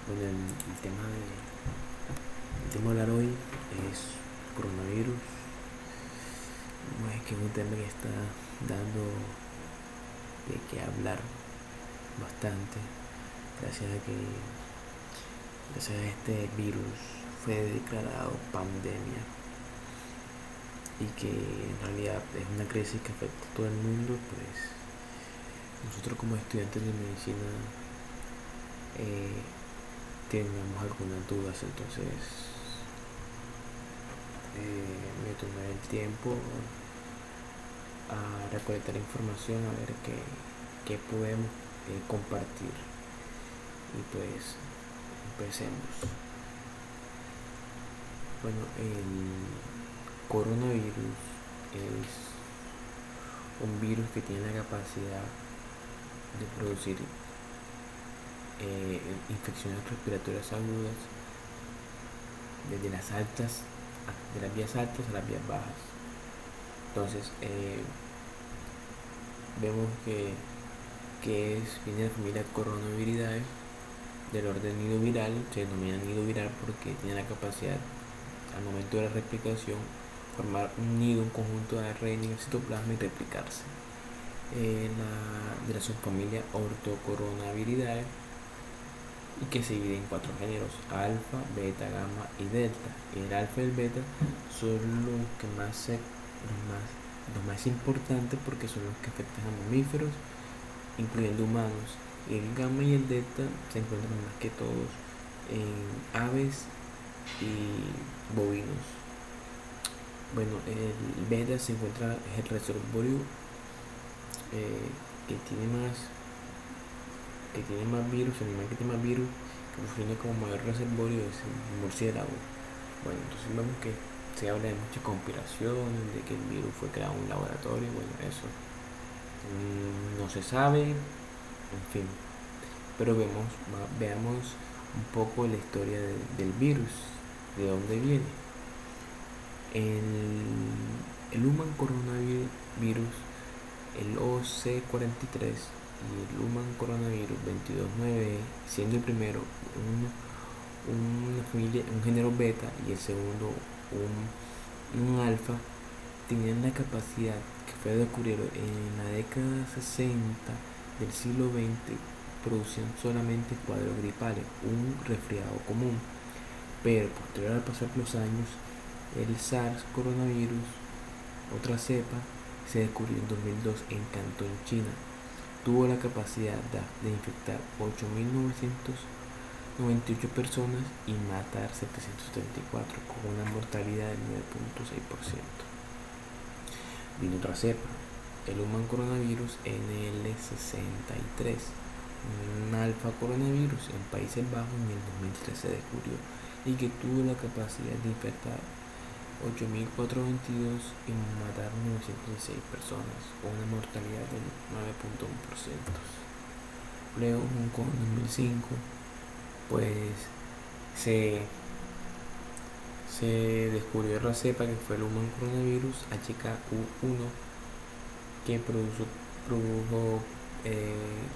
Bueno, el tema de hablar hoy es coronavirus. Bueno, es que es un tema que está dando de qué hablar bastante, gracias a que gracias a este virus fue declarado pandemia y que en realidad es una crisis que afecta a todo el mundo. Pues nosotros como estudiantes de medicina tenemos algunas dudas, entonces me tomé el tiempo a recolectar información, a ver qué podemos compartir, y pues empecemos. Bueno, el coronavirus es un virus que tiene la capacidad de producir infecciones respiratorias agudas desde de las vías altas a las vías bajas. Entonces vemos que viene de la familia Coronaviridae, del orden nidoviral. Se denomina nidoviral porque tiene la capacidad, al momento de la replicación, formar un nido, un conjunto de ARN en el citoplasma y replicarse. De la subfamilia Orthocoronaviridae, y que se divide en 4 géneros: alfa, beta, gamma y delta. El alfa y el beta son los más importantes porque son los que afectan a mamíferos, incluyendo humanos. El gamma y el delta se encuentran más que todos en aves y bovinos. Bueno, el beta se encuentra, es el reservorio que tiene más virus. El animal que tiene más virus, que funciona como mayor reservorio, es el murciélago. Bueno, entonces vemos que se habla de muchas conspiraciones, de que el virus fue creado en un laboratorio. Bueno, eso no se sabe, en fin. Pero veamos un poco la historia del virus, de dónde viene. El Human Coronavirus, el OC43, y el Human Coronavirus 22.9, siendo el primero un género beta y el segundo un alfa, tenían la capacidad, que fue descubierto en la década 60 del siglo XX, producían solamente cuadros gripales, un resfriado común. Pero posterior al pasar los años, el SARS coronavirus, otra cepa, se descubrió en 2002 en Cantón, China. Tuvo la capacidad de infectar 8.998 personas y matar 734, con una mortalidad del 9.6%. Vino otra cepa, el Human Coronavirus NL63, un alfa coronavirus en Países Bajos. En el 2013 se descubrió y que tuvo la capacidad de infectar 8.422 y matar 906 personas, con una mortalidad del 9.1%. Luego, en 2005, pues se descubrió otra cepa, que fue el Human Coronavirus HKU1, que produjo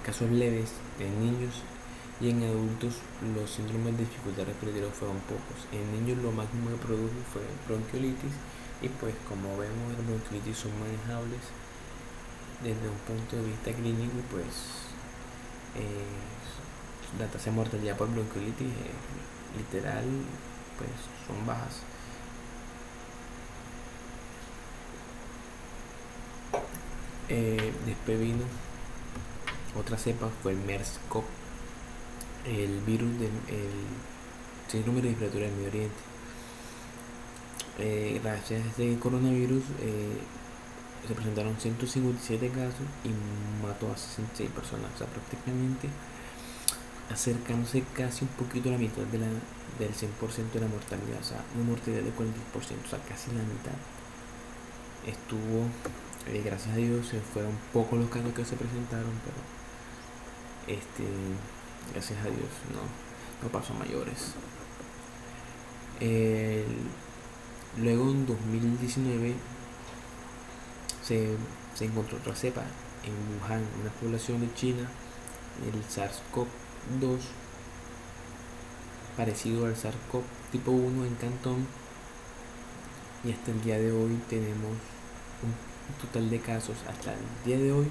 casos leves en niños, y en adultos los síndromes de dificultad respiratoria fueron pocos. En niños lo máximo que produjo fue bronquiolitis, y pues como vemos, las bronquiolitis son manejables desde un punto de vista clínico, y pues la tasa de mortalidad por bronquiolitis literal pues son bajas. Después vino otra cepa, fue el MERS-CoV, el virus del síndrome respiratorio del Medio Oriente. Gracias a este coronavirus se presentaron 157 casos y mató a 66 personas, o sea, prácticamente acercándose casi un poquito a la mitad del 100% de la mortalidad, o sea, una mortalidad del 40%, o sea, casi la mitad. Estuvo, gracias a Dios, fueron pocos los casos que se presentaron, pero gracias a Dios no pasó a mayores. Luego en 2019 se encontró otra cepa en Wuhan, una población de China, el SARS-CoV-2, parecido al SARS-CoV tipo 1 en Cantón, y hasta el día de hoy tenemos un total de casos, hasta el día de hoy,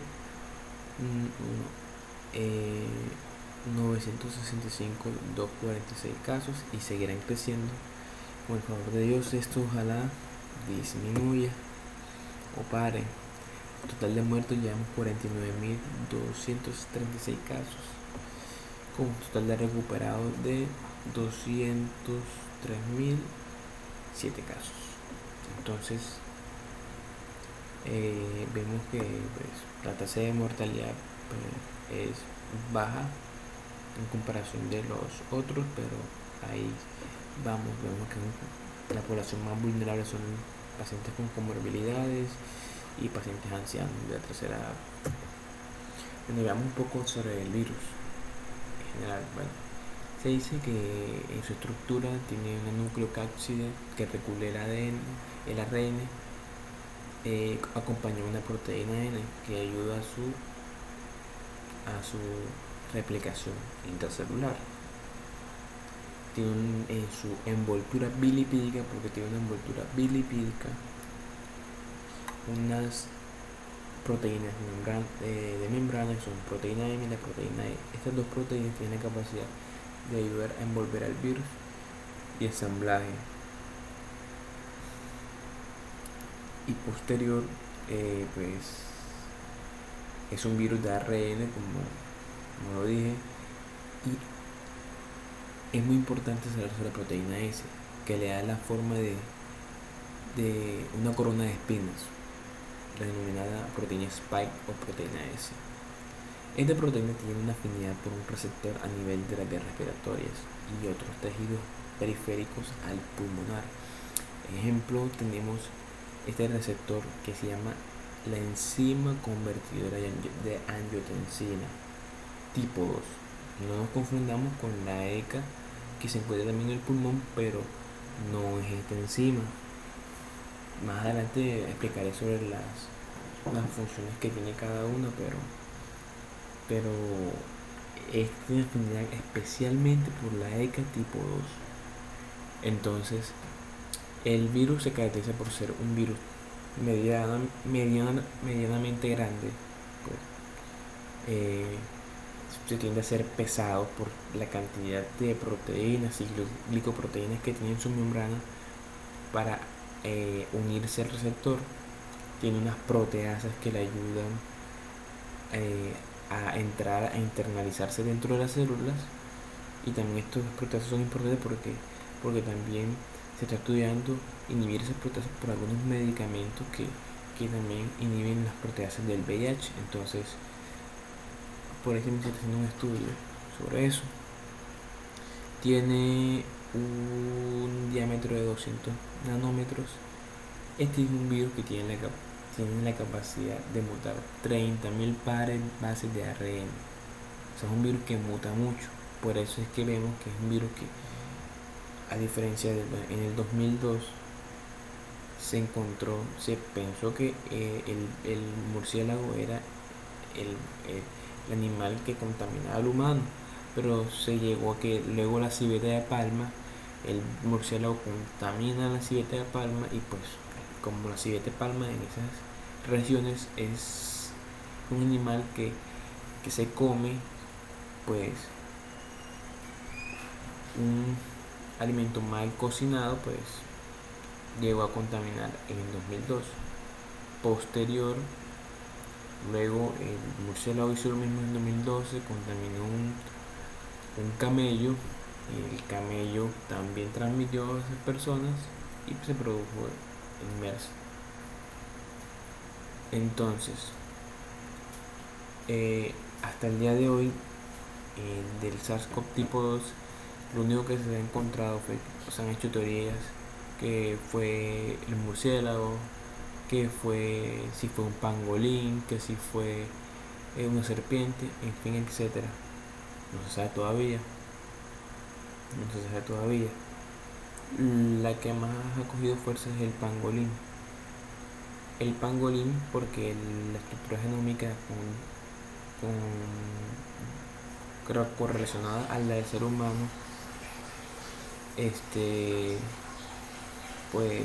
965.246 casos, y seguirán creciendo. Con el favor de Dios, esto ojalá disminuya o pare. El total de muertos llevamos 49.236 casos, con un total de recuperados de 203.007 casos. Entonces, vemos que pues, la tasa de mortalidad pues, es baja en comparación de los otros, pero ahí vemos que la población más vulnerable son pacientes con comorbilidades y pacientes ancianos de la tercera edad. Bueno, veamos un poco sobre el virus en general. Bueno, se dice que en su estructura tiene una nucleocápside que recule el ADN, el ARN, acompañado de una proteína N que ayuda a su replicación intracelular. Tiene en su envoltura bilipídica, porque tiene una envoltura bilipídica, unas proteínas de membrana, que son proteína M y la proteína E. Estas dos proteínas tienen la capacidad de ayudar a envolver al virus y ensamblaje. Y posterior, pues es un virus de ARN, como lo dije, y es muy importante saber sobre la proteína S, que le da la forma de una corona de espinas, denominada proteína Spike o proteína S. Esta proteína tiene una afinidad por un receptor a nivel de las vías respiratorias y otros tejidos periféricos al pulmonar. Ejemplo, tenemos este receptor que se llama la enzima convertidora de angiotensina tipo 2. No nos confundamos con la ECA, que se encuentra también en el pulmón, pero no es esta enzima. Más adelante explicaré sobre las funciones que tiene cada una, pero tiene afinidad especialmente por la ECA tipo 2. Entonces, el virus se caracteriza por ser un virus medianamente grande. Se tiende a ser pesado por la cantidad de proteínas y glicoproteínas que tiene en su membrana para unirse al receptor. Tiene unas proteasas que le ayudan a entrar, a internalizarse dentro de las células, y también estas proteasas son importantes porque también se está estudiando inhibir esas proteasas por algunos medicamentos que también inhiben las proteasas del VIH. Entonces, por ejemplo, se está haciendo un estudio sobre eso. Tiene un diámetro de 200 nanómetros. Este es un virus que tiene la capacidad de mutar 30.000 pares bases de ARN. O sea, es un virus que muta mucho. Por eso es que vemos que es un virus que, a diferencia de en el 2002, se pensó que el murciélago era el animal que contaminaba al humano, pero se llegó a que luego la civeta de palma, el murciélago contamina la civeta de palma, y pues como la civeta de palma en esas regiones es un animal que se come pues un alimento mal cocinado, pues llegó a contaminar en el 2002. Posterior, luego el murciélago hizo lo mismo en 2012, contaminó un camello, y el camello también transmitió a esas personas y se produjo el MERS. Entonces, hasta el día de hoy, del SARS-CoV tipo 2, lo único que se ha encontrado se han hecho teorías que fue el murciélago, que si fue un pangolín, que si fue una serpiente, en fin, etcétera. No se sabe todavía. La que más ha cogido fuerza es el pangolín. El pangolín porque la estructura genómica correlacionada a la del ser humano este pues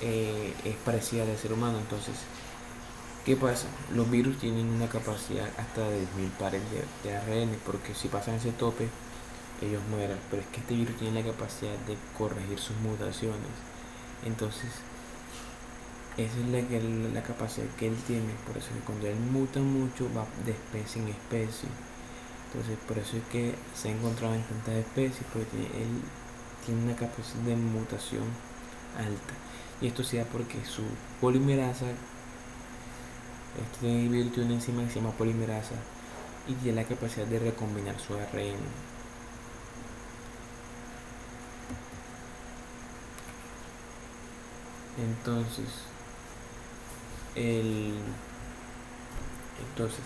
es parecida al ser humano. Entonces, ¿qué pasa? Los virus tienen una capacidad hasta de 10.000 pares de ARN, porque si pasan ese tope, ellos mueren. Pero es que este virus tiene la capacidad de corregir sus mutaciones. Entonces, esa es la capacidad que él tiene. Por eso es que cuando él muta mucho, va de especie en especie. Entonces, por eso es que se ha encontrado en tantas especies, porque él tiene una capacidad de mutación alta. Y esto se da porque su polimerasa, este virus tiene una enzima que se llama polimerasa y tiene la capacidad de recombinar su ARN. Entonces, entonces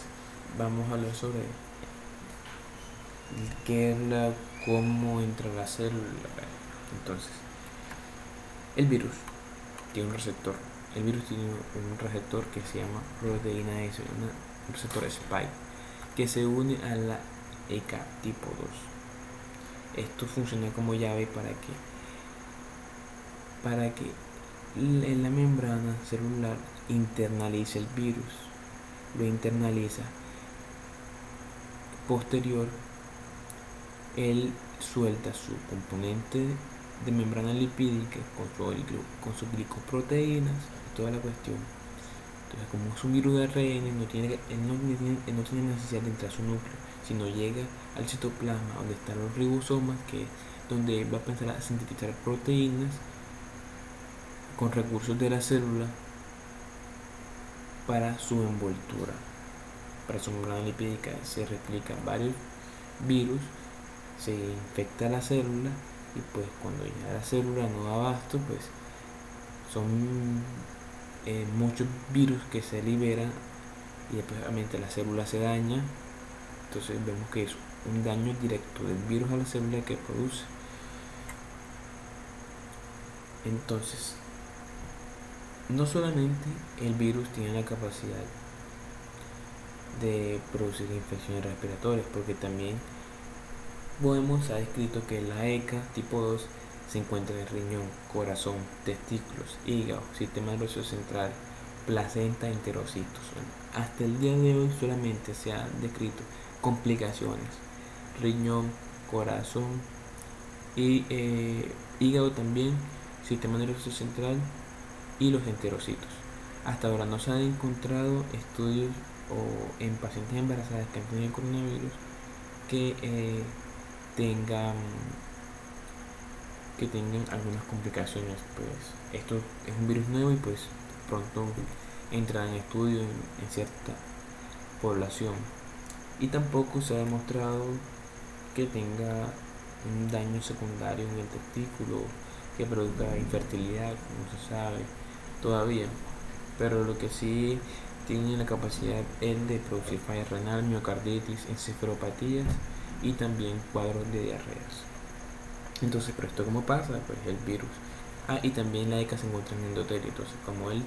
vamos a hablar sobre cómo entra la célula. Entonces, el virus tiene un receptor. El virus tiene un receptor que se llama proteína S, un receptor spike, que se une a la ECA tipo 2. Esto funciona como llave para que en la membrana celular internalice el virus. Lo internaliza. Posterior, él suelta su componente de membrana lipídica con sus glicoproteínas y toda la cuestión. Entonces, como es un virus de ARN, no tiene necesidad de entrar a su núcleo, sino llega al citoplasma donde están los ribosomas, que es donde él va a empezar a sintetizar proteínas con recursos de la célula para su envoltura, para su membrana lipídica. Se replican varios virus, se infecta la célula y pues cuando ya la célula no da abasto, pues son muchos virus que se liberan y después obviamente la célula se daña. Entonces vemos que es un daño directo del virus a la célula que produce. Entonces, no solamente el virus tiene la capacidad de producir infecciones respiratorias, porque también Bohemos ha descrito que la ECA tipo 2 se encuentra en el riñón, corazón, testículos, hígado, sistema nervioso central, placenta, enterocitos. Hasta el día de hoy solamente se han descrito complicaciones: riñón, corazón y hígado también, sistema nervioso central y los enterocitos. Hasta ahora no se han encontrado estudios o en pacientes embarazadas que han tenido coronavirus que tengan algunas complicaciones. Pues esto es un virus nuevo y pues pronto entrará en estudio en cierta población, y tampoco se ha demostrado que tenga un daño secundario en el testículo que produzca infertilidad, no se sabe todavía, pero lo que sí tiene la capacidad es de producir falla renal, miocarditis, encefalopatías y también cuadros de diarreas. Entonces, pero esto, ¿cómo pasa? Pues el virus. Y también la ECA se encuentra en el endotelio. Entonces, como el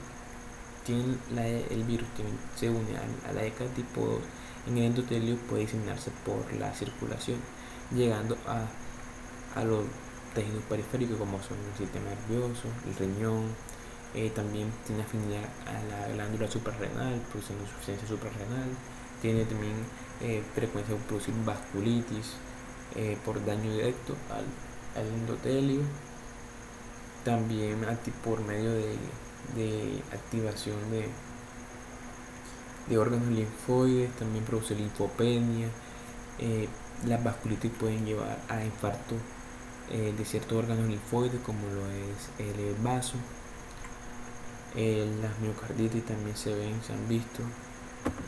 virus se une a la ECA tipo 2 en el endotelio, puede diseminarse por la circulación, llegando a los tejidos periféricos como son el sistema nervioso, el riñón. También tiene afinidad a la glándula suprarrenal, produciendo insuficiencia suprarrenal. Tiene también frecuencia de producir vasculitis por daño directo al endotelio. También por medio de activación de órganos linfoides, también produce linfopenia. Las vasculitis pueden llevar a infarto de ciertos órganos linfoides, como lo es el vaso. Las miocarditis también se han visto,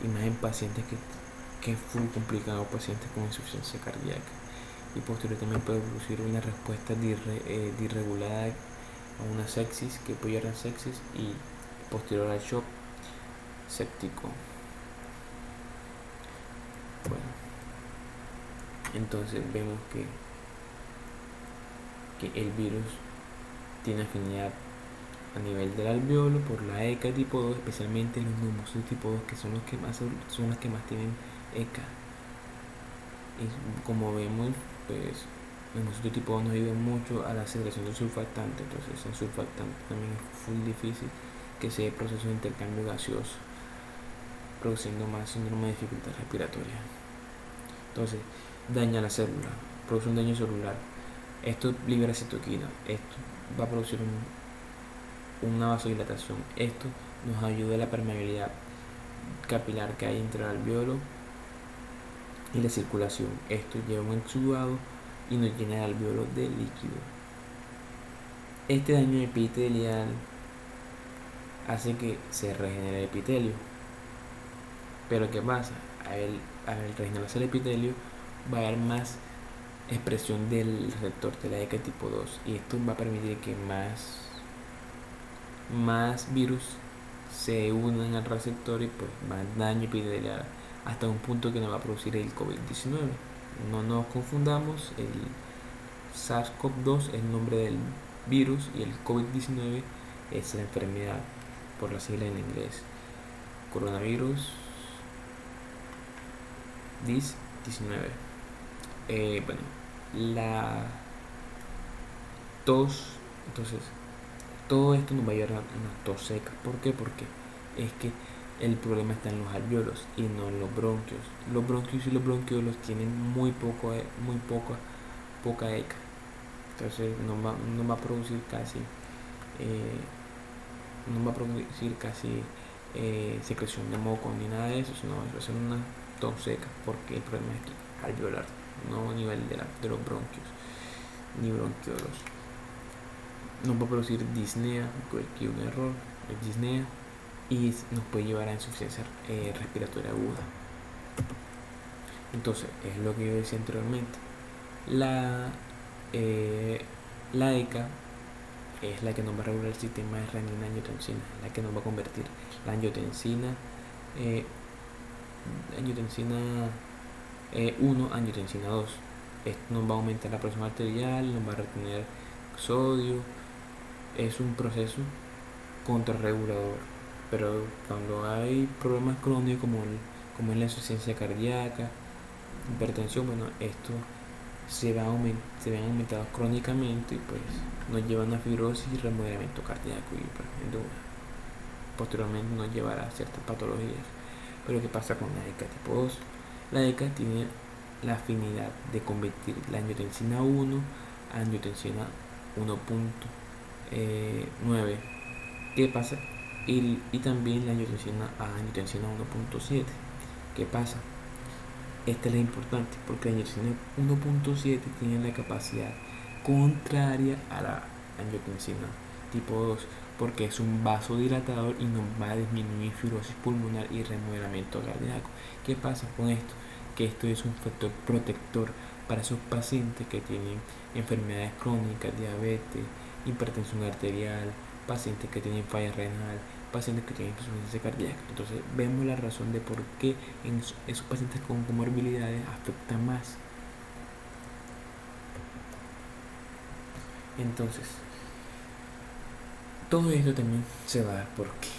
y más en pacientes que es muy complicado, pacientes con insuficiencia cardíaca. Y posteriormente también puede producir una respuesta disregulada a una sepsis, que puede llegar a sepsis, y posterior al shock séptico. Bueno, entonces vemos que el virus tiene afinidad a nivel del alveolo por la ECA tipo 2, especialmente los neumocitos tipo 2, que son los que más tienen ECA. Y como vemos, pues el hemocito tipo 2 nos ayuda mucho a la secreción del surfactante. Entonces el surfactante también es full difícil que se dé proceso de intercambio gaseoso, produciendo más síndrome de dificultad respiratoria. Entonces daña la célula, produce un daño celular. Esto libera citoquina, esto va a producir una vasodilatación. Esto nos ayuda a la permeabilidad capilar que hay entre el alveolo y la circulación. Esto lleva un exudado y nos llena el alveolo de líquido. Este daño epitelial hace que se regenere el epitelio. Pero ¿qué pasa? Al regenerarse el epitelio va a haber más expresión del receptor de la ECA tipo 2 y esto va a permitir que más virus se unan al receptor y pues más daño epitelial hasta un punto que nos va a producir el COVID-19. No nos confundamos, el SARS-CoV-2 es el nombre del virus y el COVID-19 es la enfermedad, por la sigla en inglés. Coronavirus 19. Bueno, la tos, entonces todo esto nos va a llevar a una tos seca. ¿Por qué? Porque es que el problema está en los alveolos y no en los bronquios. Los bronquios y los bronquiolos tienen poca ECA. Entonces no va a producir casi secreción de moco ni nada de eso, sino va a ser una tos seca, porque el problema es que alveolar, no a nivel de los bronquios ni bronquiolos. Nos va a producir disnea, aquí un error, es disnea, y nos puede llevar a insuficiencia respiratoria aguda. Entonces, es lo que yo decía anteriormente. La ECA es la que nos va a regular el sistema de renina-angiotensina, la que nos va a convertir la angiotensina 1 angiotensina 2. Esto nos va a aumentar la presión arterial, nos va a retener sodio. Es un proceso contrarregulador, pero cuando hay problemas crónicos como es la insuficiencia cardíaca, hipertensión, bueno, esto se ven aumentados crónicamente y pues nos lleva a una fibrosis y remodelamiento cardíaco y posteriormente nos llevará a ciertas patologías. Pero ¿qué pasa con la ECA tipo 2? La ECA tiene la afinidad de convertir la angiotensina 1 a angiotensina 1.9. ¿Qué pasa? Y también la angiotensina a angiotensina 1.7. ¿Qué pasa? Esta es la importante porque la angiotensina 1.7 tiene la capacidad contraria a la angiotensina tipo 2, porque es un vasodilatador y nos va a disminuir fibrosis pulmonar y remodelamiento cardíaco. ¿Qué pasa con esto? Que esto es un factor protector para esos pacientes que tienen enfermedades crónicas, diabetes, hipertensión arterial, pacientes que tienen falla renal, pacientes que tienen insuficiencia cardíaca. Entonces vemos la razón de por qué en esos pacientes con comorbilidades afecta más. Entonces, todo esto también se va a dar porque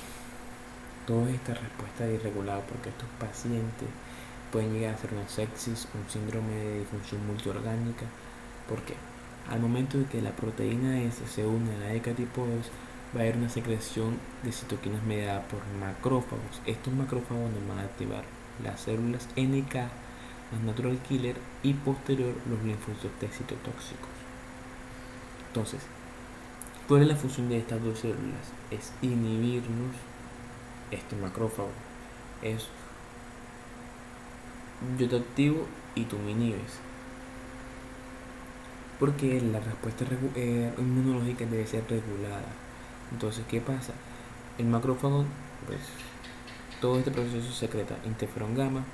toda esta respuesta es irregular, porque estos pacientes pueden llegar a hacer una sepsis, un síndrome de disfunción multiorgánica. ¿Por qué? Al momento de que la proteína S se une a la ECA tipo 2, va a haber una secreción de citoquinas mediada por macrófagos. Estos macrófagos nos van a activar las células NK, las natural killer, y posterior los linfocitos T citotóxicos. Entonces, ¿cuál es la función de estas dos células? Es inhibirnos este macrófago. Es yo te activo y tú me inhibes, porque la respuesta inmunológica debe ser regulada. Entonces, ¿qué pasa? El macrófago, pues todo este proceso secreta interferón gamma,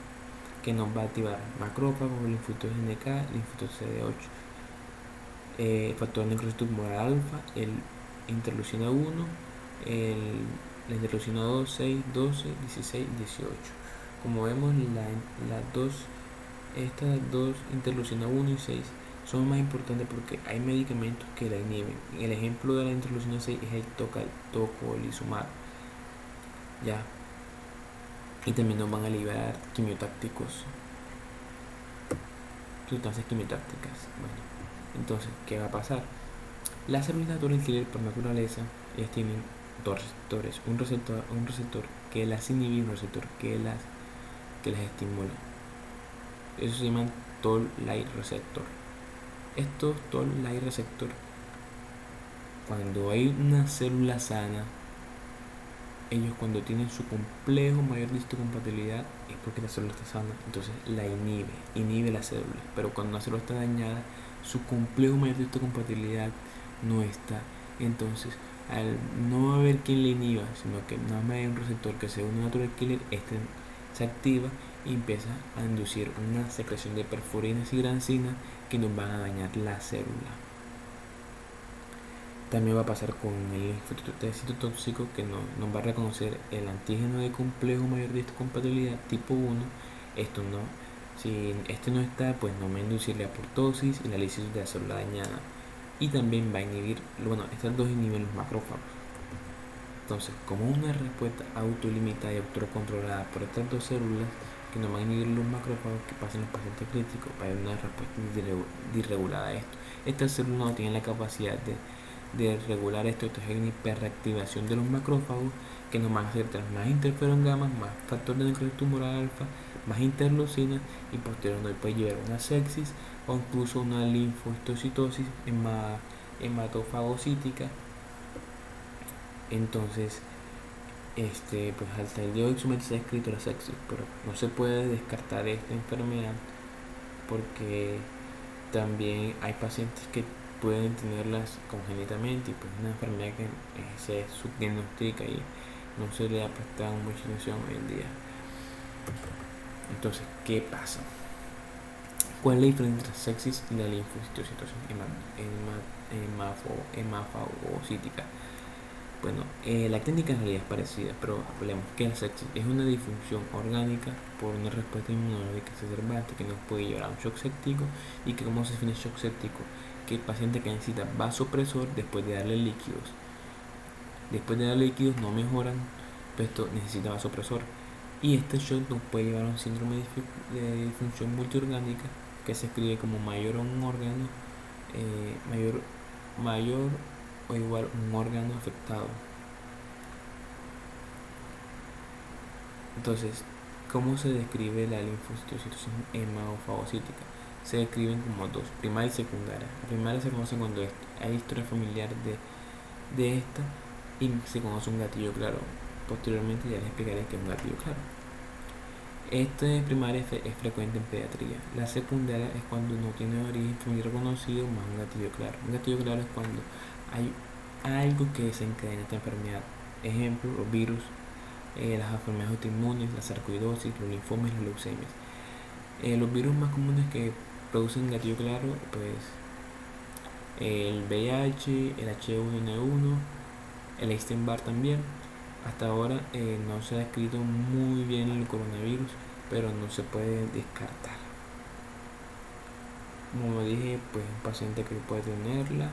que nos va a activar macrófagos, linfocitos NK, linfocitos CD8, factor necrosito tumoral alfa, el interleucina 1, la interleucina 2, 6, 12, 16, 18. Como vemos, estas dos, interleucina 1 y 6, son más importantes porque hay medicamentos que la inhiben. El ejemplo de la interleucina 6 es el tocilizumab, ya, y también nos van a liberar quimiotácticos. sustancias quimiotácticas. Bueno, entonces, ¿qué va a pasar? Las células natural killer por naturaleza, ellas tienen dos receptores, un receptor que las inhibe y un receptor que las estimula. Eso se llama Toll-like receptor. Estos Toll-like receptor, cuando hay una célula sana, ellos cuando tienen su complejo mayor de histocompatibilidad es porque la célula está sana, entonces la inhibe la célula. Pero cuando una célula está dañada, su complejo mayor de histocompatibilidad no está. Entonces, al no haber quien le inhiba, sino que nada más hay un receptor que se une a natural killer, este se activa y empieza a inducir una secreción de perforinas y grancinas que nos van a dañar la célula. También va a pasar con el linfocitos citotóxico, que nos va a reconocer el antígeno de complejo mayor de histocompatibilidad tipo 1. Esto no, si este no está, pues no va a inducir la apoptosis y la lisis de la célula dañada. Y también va a inhibir, bueno, estas dos inhiben los macrófagos. Entonces, como una respuesta autolimitada y autocontrolada por estas dos células que nos van a inhibir los macrófagos que pasen los pacientes críticos, va a haber una respuesta disregulada a esto. Estas células no tienen la capacidad de regular esto, entonces hay una hiperreactivación de los macrófagos que nos van a hacer más interferón gamma, más factor de necrosis tumoral alfa, más interleucinas, y posteriormente puede llevar a una sepsis o incluso una linfocitosis hematofagocítica. Entonces, pues hasta el día de hoy solamente se ha escrito la sepsis, pero no se puede descartar esta enfermedad porque también hay pacientes que pueden tenerlas congénitamente y pues una enfermedad que se subdiagnostica y no se le ha prestado mucha atención hoy en día. Entonces, ¿qué pasa? ¿Cuál es la diferencia entre la sepsis y la linfocitosis hemafagocítica? Bueno, la técnica en realidad es parecida, pero hablemos que la sepsis es una disfunción orgánica por una respuesta inmunológica exacerbante que nos puede llevar a un shock séptico. ¿Y que cómo se define el shock séptico? Que el paciente que necesita vasopresor después de darle líquidos. Después de darle líquidos no mejoran, pues esto necesita vasopresor. Y este shock nos puede llevar a un síndrome de disfunción multiorgánica que se escribe como mayor a un órgano, mayor o igual un órgano afectado. Entonces, ¿cómo se describe la linfocitosis hemafagocítica? Se describen como dos, primaria y secundaria. La primaria se conoce cuando hay historia familiar de esta y se conoce un gatillo claro. Posteriormente ya les explicaré qué es un gatillo claro. Este primaria es frecuente en pediatría. La secundaria es cuando no tiene origen familiar reconocido más un gatillo claro. Un gatillo claro es cuando hay algo que desencadena esta enfermedad. Ejemplo, los virus, las enfermedades autoinmunes, la sarcoidosis, los linfomas y las leucemias. Los virus más comunes que producen gatillo claro, pues el VIH, el H1N1, el Epstein-Barr también. Hasta ahora no se ha descrito muy bien el coronavirus, pero no se puede descartar. Como dije, pues un paciente que puede tenerla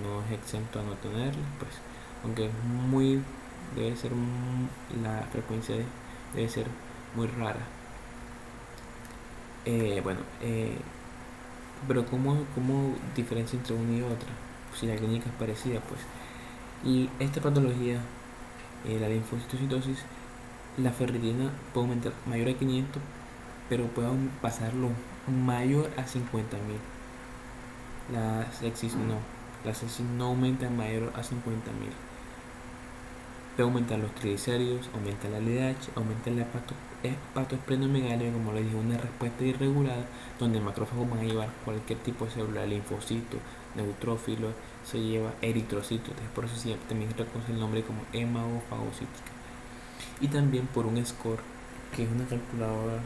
no es exento a no tenerla, pues aunque es debe ser la frecuencia debe ser muy rara. Pero ¿cómo diferencia entre una y otra? Si la clínica es parecida, pues. Y esta patología, la linfocitosis, la ferritina puede aumentar mayor a 500, pero puede pasarlo mayor a 50.000. La sepsis no. La sepsis no aumenta mayor a 50.000. Puede aumentar los triglicéridos, aumenta la LDH, aumenta el hepatoesplenomegalia, como le dije, una respuesta irregular donde el macrófago va a llevar cualquier tipo de célula, linfocito, neutrófilo, se lleva eritrocito, entonces por eso también se reconoce el nombre como hemafagocítica. Y también por un score, que es una calculadora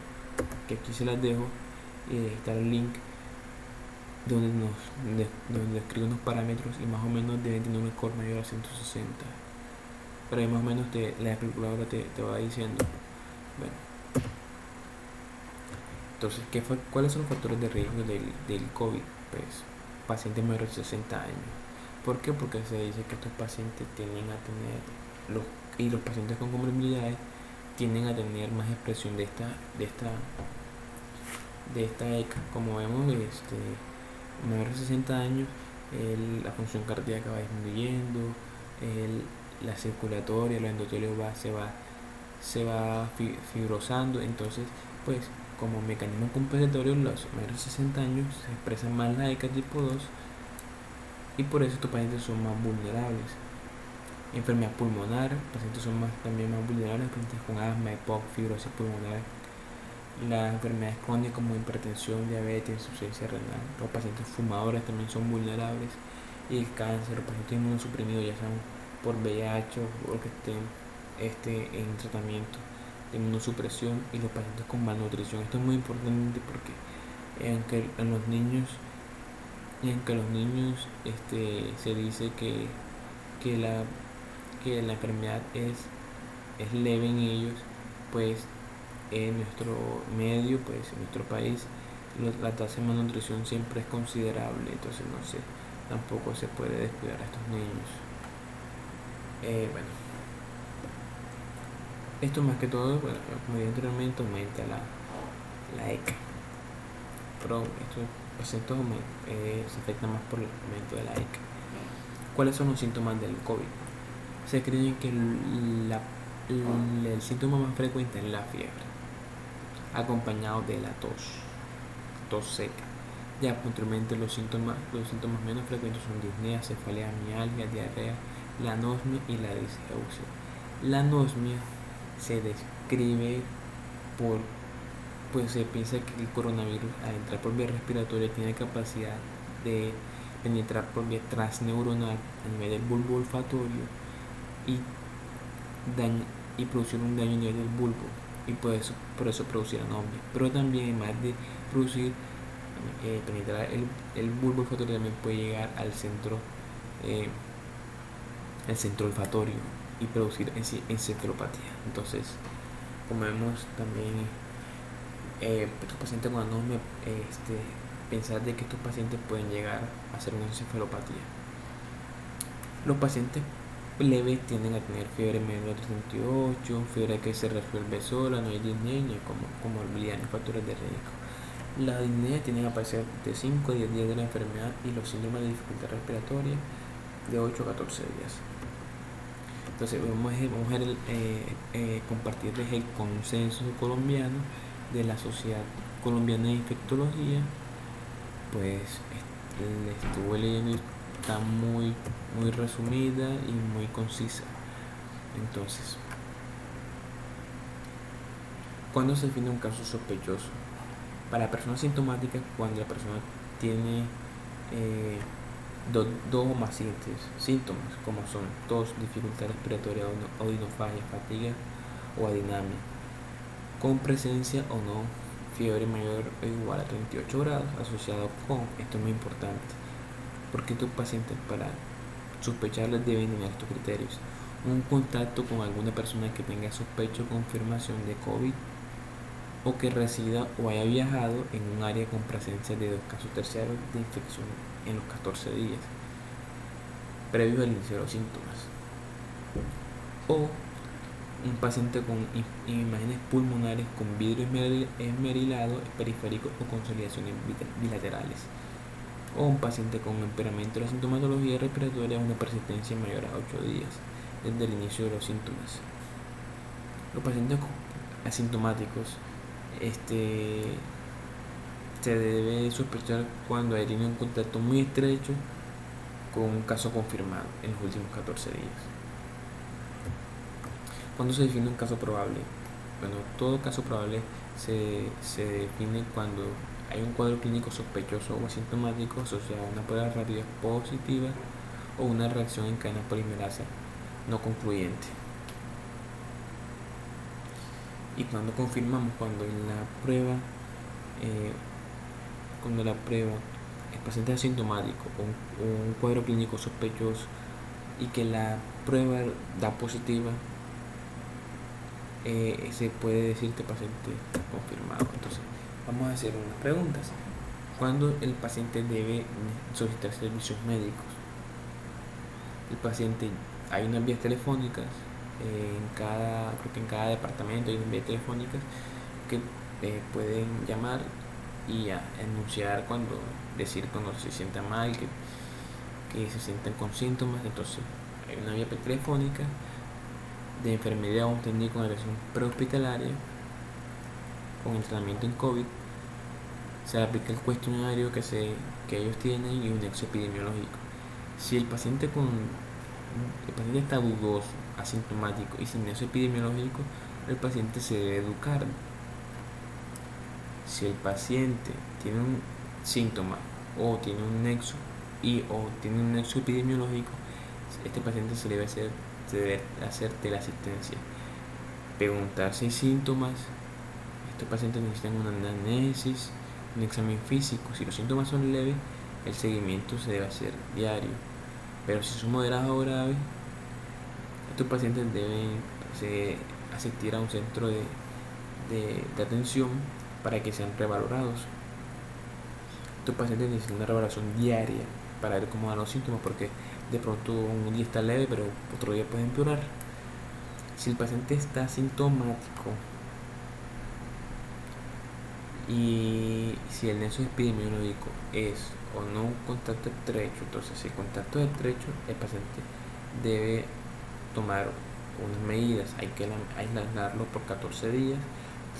que aquí se las dejo, y está el link donde escribe unos parámetros y más o menos deben tener un score mayor a 160. Pero ahí más o menos la calculadora te va diciendo. Bueno, entonces, ¿cuáles son los factores de riesgo del COVID? Pues pacientes mayores de 60 años. ¿Por qué? Porque se dice que estos pacientes tienden a tener, y los pacientes con comorbilidades tienden a tener más expresión de esta de esta ECA. Como vemos, mayor de 60 años, la función cardíaca va disminuyendo, la circulatoria, lo endotelio se va fibrosando. Entonces, pues, como mecanismo compensatorio, los mayores de 60 años se expresan más la ECA tipo 2 y por eso estos pacientes son más vulnerables. Enfermedad pulmonar, pacientes son también más vulnerables, pacientes con asma, EPOC, fibrosis pulmonar. Las enfermedades crónicas como hipertensión, diabetes, insuficiencia renal. Los pacientes fumadores también son vulnerables. Y el cáncer, los pacientes inmunosuprimidos, ya sean por VIH o que estén en tratamiento de inmunosupresión, y los pacientes con malnutrición. Esto es muy importante porque aunque en los niños se dice que la enfermedad es leve en ellos, pues en nuestro medio, pues en nuestro país, la tasa de malnutrición siempre es considerable. Entonces tampoco se puede descuidar a estos niños. Bueno, esto más que todo, bueno, como dije anteriormente, aumenta la ECA, pero estos pacientes se afectan más por el aumento de la ECA. ¿Cuáles son los síntomas del COVID? Se cree que el síntoma más frecuente es la fiebre, acompañado de la tos seca. Ya puntualmente los síntomas menos frecuentes son disnea, cefalea, mialgia, diarrea, la anosmia y la disgeusia. La anosmia se describe pues se piensa que el coronavirus, al entrar por vía respiratoria, tiene capacidad de penetrar por vía transneuronal a nivel del bulbo olfatorio y producir un daño a nivel del bulbo, y por eso producir anomia. Pero también, además de producir penetrar el bulbo olfatorio, también puede llegar al centro olfatorio y producir encefalopatía. Entonces, como vemos también, estos pacientes con anomia, pensar de que estos pacientes pueden llegar a hacer una encefalopatía. Los pacientes leves tienden a tener fiebre menor de 38, fiebre que se resuelve sola, no hay disnea como comorbilidad ni factores de riesgo. La disnea tiene a aparecer de 5 a 10 días de la enfermedad, y los síndromes de dificultad respiratoria de 8 a 14 días. Entonces vamos a compartirles el consenso colombiano de la Sociedad Colombiana de Infectología. Pues les estuve leyendo y está muy resumida y muy concisa. Entonces, ¿cuándo se define un caso sospechoso? Para personas sintomáticas, cuando la persona tiene dos o más síntomas, como son tos, dificultad respiratoria, odinofagia, fatiga o adinamia, con presencia o no fiebre mayor o igual a 38 grados, asociado con, esto es muy importante, porque estos pacientes, para sospecharles, deben tener estos criterios: un contacto con alguna persona que tenga sospecha o confirmación de COVID, o que resida o haya viajado en un área con presencia de 2 casos terciarios de infección en los 14 días previos al inicio de los síntomas, o un paciente con imágenes pulmonares con vidrio esmerilado periférico o consolidaciones bilaterales, o un paciente con empeoramiento de la sintomatología respiratoria, una persistencia mayor a 8 días desde el inicio de los síntomas. Los pacientes asintomáticos, se debe sospechar cuando hay tenido un contacto muy estrecho con un caso confirmado en los últimos 14 días. ¿Cuándo se define un caso probable? Bueno, todo caso probable se define cuando hay un cuadro clínico sospechoso o asintomático asociado a una prueba rápida positiva o una reacción en cadena polimerasa no concluyente. Y cuando confirmamos, cuando la prueba el paciente es asintomático o un cuadro clínico sospechoso y que la prueba da positiva, se puede decir que el paciente confirmado. Entonces, vamos a hacer unas preguntas. ¿Cuándo el paciente debe solicitar servicios médicos? El paciente, hay unas vías telefónicas, creo que en cada departamento hay unas vías telefónicas que pueden llamar y anunciar decir cuando se sienta mal, que se sientan con síntomas. Entonces hay una vía telefónica de enfermería o un técnico en atención prehospitalaria con entrenamiento en COVID. Se aplica el cuestionario que ellos tienen y un nexo epidemiológico. Si el paciente está dudoso, asintomático y sin nexo epidemiológico, el paciente se debe educar. Si el paciente tiene un síntoma o tiene un nexo epidemiológico, este paciente se debe hacer teleasistencia. Preguntar si hay síntomas. Estos pacientes necesitan una anamnesis, un examen físico. Si los síntomas son leves, el seguimiento se debe hacer diario. Pero si son moderados o graves, estos pacientes deben asistir a un centro de atención para que sean revalorados. Estos pacientes necesitan una revaloración diaria para ver cómo dan los síntomas, porque de pronto un día está leve, pero otro día puede empeorar. Si el paciente está asintomático y si el nexo epidemiológico es o no un contacto estrecho, entonces si el contacto es estrecho, el paciente debe tomar unas medidas. Hay que aislarlo por 14 días,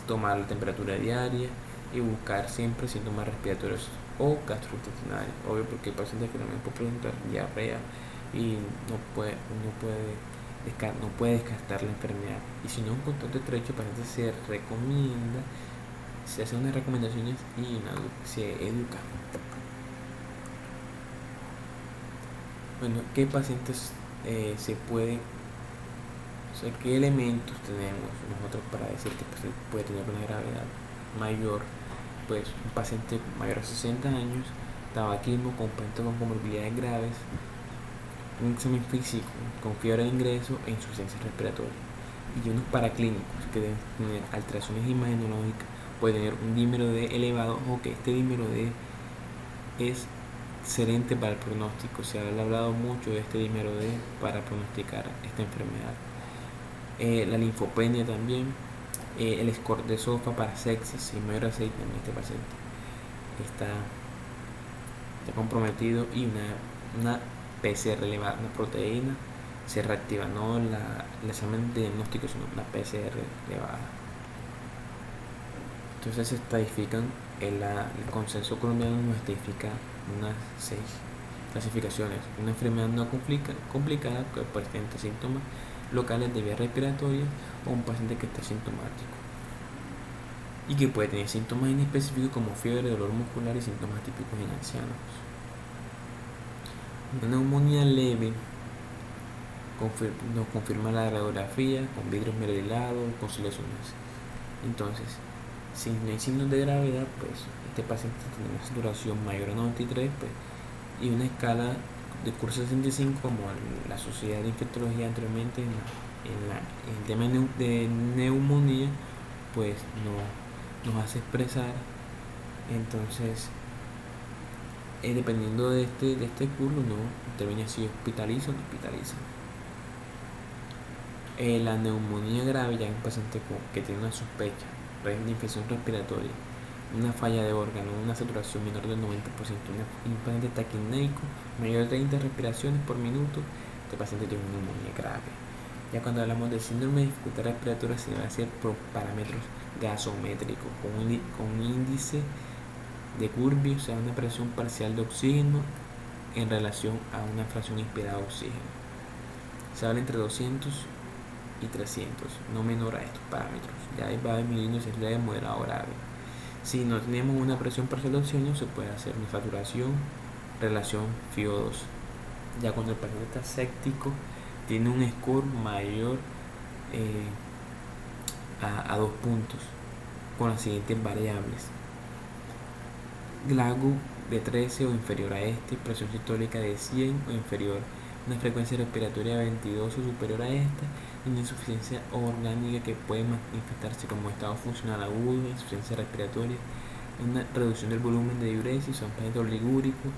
tomar la temperatura diaria y buscar siempre síntomas respiratorios o gastrointestinales. Obvio, porque hay pacientes que también pueden presentar diarrea y no puede descartar la enfermedad. Y si no es un contacto estrecho, el paciente se hacen unas recomendaciones y se educa. Bueno, ¿qué pacientes se pueden, o sea, qué elementos tenemos nosotros para decir que puede tener una gravedad mayor? Pues un paciente mayor a 60 años, tabaquismo, con comorbilidades graves, un examen físico con fiebre de ingreso e insuficiencia respiratoria, y unos paraclínicos que deben tener alteraciones imagenológicas. Puede tener un dímero D elevado, o que este dímero D es excelente para el pronóstico. Se ha hablado mucho de este dímero D para pronosticar esta enfermedad. La linfopenia también, el score de SOFA para sepsis y mayor a 6 en este paciente está comprometido, y una PCR elevada, una proteína se reactiva, no el examen de diagnóstico, sino una PCR elevada. Entonces se estadifican, el consenso colombiano nos estadifica unas 6 clasificaciones. Una enfermedad no complicada que presenta síntomas locales de vía respiratoria, o un paciente que está sintomático y que puede tener síntomas inespecíficos como fiebre, dolor muscular y síntomas típicos en ancianos. Una neumonía leve nos confirma la radiografía con vidrio esmerilado, con lesiones. Entonces, si no hay signos de gravedad, pues este paciente tiene una saturación mayor a 93, pues, y una escala de curso 65, como la Sociedad de Infectología anteriormente en el tema de neumonía, pues nos hace expresar. Entonces, dependiendo de este curso, no interviene si hospitaliza o no hospitaliza. La neumonía grave ya es un paciente que tiene una sospecha de infección respiratoria, una falla de órgano, una saturación menor del 90%, un paciente taquineico mayor de 30 respiraciones por minuto. Este paciente tiene una neumonía grave. Ya cuando hablamos de síndrome de dificultad respiratoria, se debe hacer por parámetros gasométricos con un índice de Gurbio, o sea, una presión parcial de oxígeno en relación a una fracción inspirada de oxígeno. Se habla entre 200 y 300, no menor a estos parámetros. Ya va a disminuir si es leve, moderado o grave. Si no tenemos una presión parcial de oxígeno, se puede hacer una saturación, relación FiO2. Ya cuando el paciente está séptico, tiene un score mayor a 2 puntos, con las siguientes variables: GLAGU de 13 o inferior a presión sistólica de 100 o inferior, una frecuencia respiratoria de 22 o superior a esta, y una insuficiencia orgánica que puede manifestarse como estado funcional agudo, insuficiencia respiratoria, una reducción del volumen de diuresis, paciente oligúrico,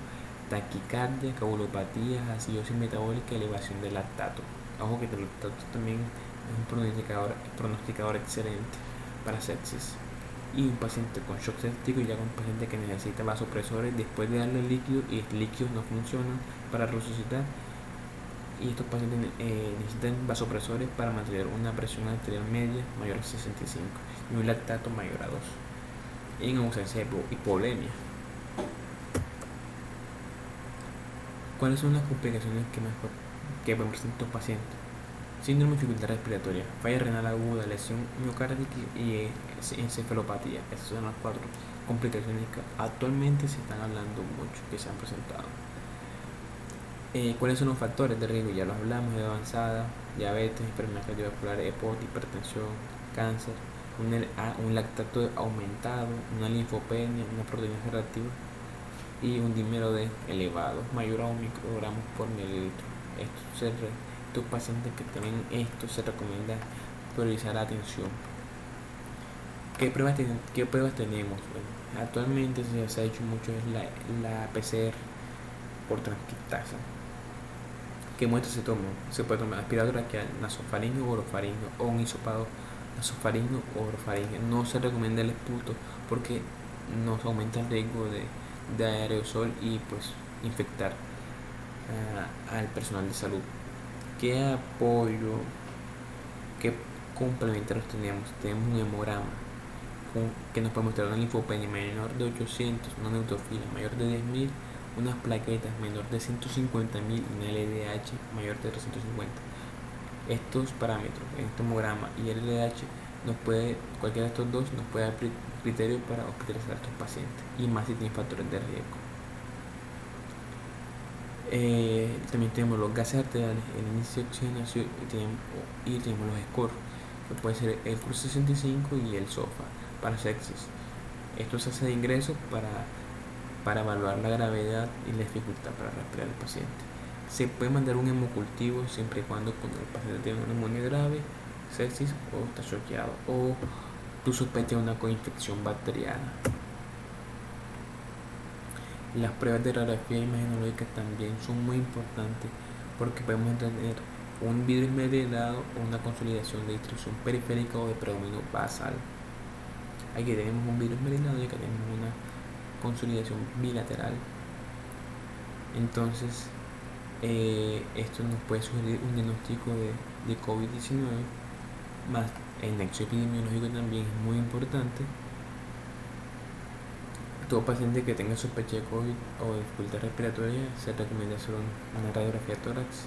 taquicardia, coagulopatía, acidosis metabólica, elevación del lactato. Ojo que el lactato también es un pronosticador excelente para sepsis. y un paciente con shock séptico, y ya con un paciente que necesita vasopresores después de darle líquido y los líquidos no funcionan para resucitar, y estos pacientes necesitan vasopresores para mantener una presión arterial media mayor a 65 y un lactato mayor a 2 en ausencia de hipovolemia. ¿Cuáles son las complicaciones que pueden presentar estos pacientes? Síndrome de dificultad respiratoria, falla renal aguda, lesión miocárdica y encefalopatía. Esas son las 4 complicaciones que actualmente se están hablando mucho, que se han presentado. ¿Cuáles son los factores de riesgo? Ya los hablamos: edad avanzada, diabetes, enfermedad cardiovascular, EPOC, hipertensión, cáncer, un lactato aumentado, una linfopenia, una proteína reactiva y un dímero D elevado, mayor a 1 microgramos por mililitro. Estos pacientes que tienen esto se recomienda priorizar la atención. ¿Qué pruebas tenemos? Bueno, actualmente se ha hecho mucho es la PCR por transcriptasa. ¿Qué muestra se toma? Se puede tomar aspirado traqueal, nasofaringeo o orofaringeo, o un hisopado nasofaringeo o orofaringeo. No se recomienda el esputo porque nos aumenta el riesgo de aerosol y pues infectar al personal de salud. ¿Qué apoyo, qué complementarios tenemos? Tenemos un hemograma que nos puede mostrar una linfopenia menor de 800, una neutrofilia mayor de 10.000, unas plaquetas menor de 150.000 y una LDH mayor de 350. Estos parámetros, el hemograma y el LDH, cualquiera de estos dos nos puede dar criterio para hospitalizar a estos pacientes, y más si tienen factores de riesgo. También tenemos los gases arteriales, el índice de oxigenación, y tenemos los scores, que puede ser el CRUZ 65 y el SOFA para sepsis. Esto se hace de ingreso para evaluar la gravedad y la dificultad para respirar al paciente. Se puede mandar un hemocultivo siempre y cuando el paciente tiene una neumonía grave, sepsis o está choqueado, o tú sospechas una coinfección bacteriana. Las pruebas de radiografía imagenológica también son muy importantes porque podemos tener un vidrio esmerilado o una consolidación de distribución periférica o de predominio basal. Aquí tenemos un vidrio esmerilado y acá tenemos una consolidación bilateral. Entonces esto nos puede sugerir un diagnóstico de COVID-19, más el nexo epidemiológico también es muy importante. Todo paciente que tenga sospecha de COVID o dificultad respiratoria se recomienda hacer una radiografía de tórax.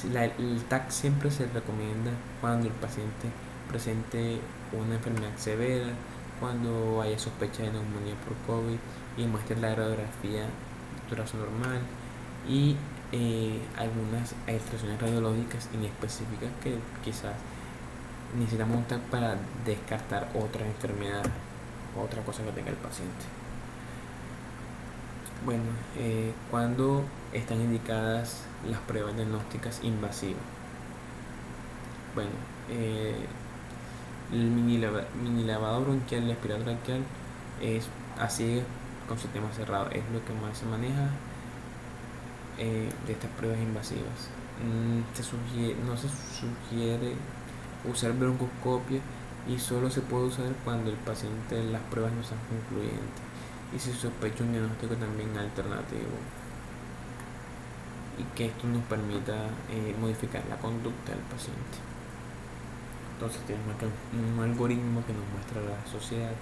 El TAC siempre se recomienda cuando el paciente presente una enfermedad severa, cuando haya sospecha de neumonía por COVID y muestre la radiografía de tórax normal, y algunas extracciones radiológicas inespecíficas que quizás necesitamos un TAC para descartar otra enfermedad o otra cosa que tenga el paciente. Bueno, cuando están indicadas las pruebas diagnósticas invasivas. Bueno, el mini lavado bronquial y el aspirado traqueal es así, con sistema cerrado, es lo que más se maneja de estas pruebas invasivas. No se sugiere usar broncoscopia y solo se puede usar cuando el paciente las pruebas no sean concluyentes y se sospecha un diagnóstico también alternativo, y que esto nos permita modificar la conducta del paciente. Entonces tenemos acá un algoritmo que nos muestra la sociedad,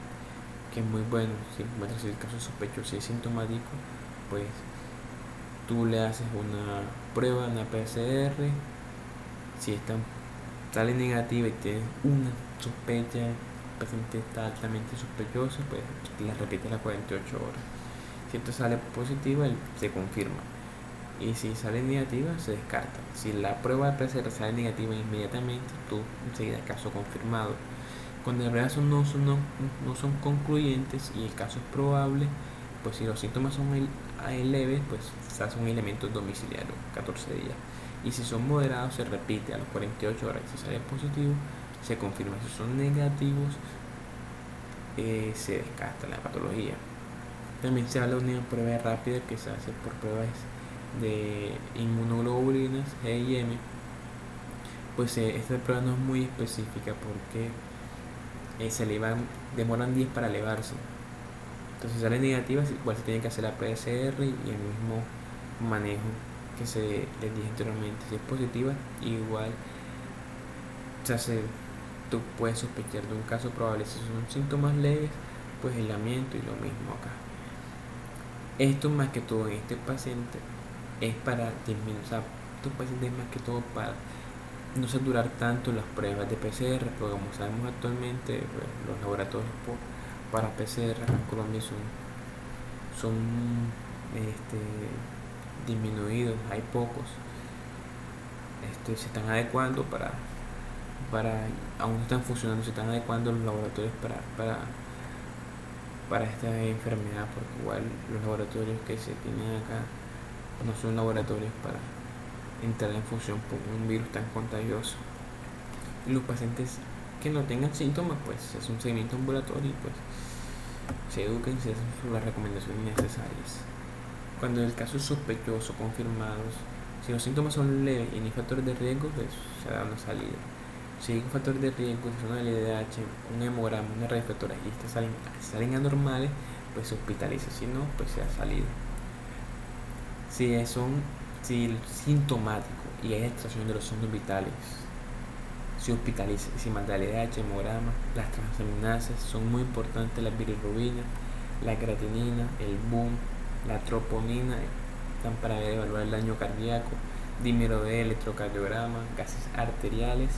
que es muy bueno. Si el caso sospechoso y es sintomático, pues tú le haces una prueba, una PCR. Si sale negativa y tienes una sospecha, el paciente está altamente sospechoso, pues la repite a las 48 horas. Si esto sale positiva, se confirma, y si sale negativa, se descarta. Si la prueba de PCR sale negativa inmediatamente, tú enseguida caso confirmado. Cuando las pruebas no son concluyentes y el caso es probable, pues si los síntomas son leves, pues se hace un aislamiento domiciliario 14 días. Y si son moderados, se repite a las 48 horas. Si sale positivo, se confirma. Si son negativos, se descarta la patología. También se habla de una prueba rápida que se hace por pruebas de inmunoglobulinas G y M. Pues esta prueba no es muy específica porque se elevan, demoran 10 para elevarse. Entonces si salen negativas, igual se tiene que hacer la PCR y el mismo manejo que se les dije anteriormente. Si es positiva, igual se hace, tú puedes sospechar de un caso probable. Si son síntomas leves, pues aislamiento y lo mismo acá. Esto más que todo en este paciente es para disminuir, o sea, estos pacientes más que todo para no saturar tanto las pruebas de PCR, porque como sabemos actualmente, pues, los laboratorios para PCR acá en Colombia son disminuidos, hay pocos. Se están adecuando aún no están funcionando, se están adecuando los laboratorios para esta enfermedad, porque igual los laboratorios que se tienen acá no son laboratorios para entrar en función por un virus tan contagioso. Y los pacientes que no tengan síntomas, pues se hace un seguimiento ambulatorio y pues se educan y se hacen las recomendaciones necesarias. Cuando el caso es sospechoso, confirmados, si los síntomas son leves y no hay factores de riesgo, pues se da una salida. Si hay un factor de riesgo, si son una LDH, un hemograma, una radiofrecuencia y estas salen anormales, pues se hospitaliza. Si no, pues se da salida. Si es sintomático y hay extracción de los signos vitales, se hospitaliza. Si manda LDH, hemograma, las transaminasas son muy importantes, la bilirrubina, la creatinina, el BUN, la troponina, están para evaluar el daño cardíaco, dímero de electrocardiograma, gases arteriales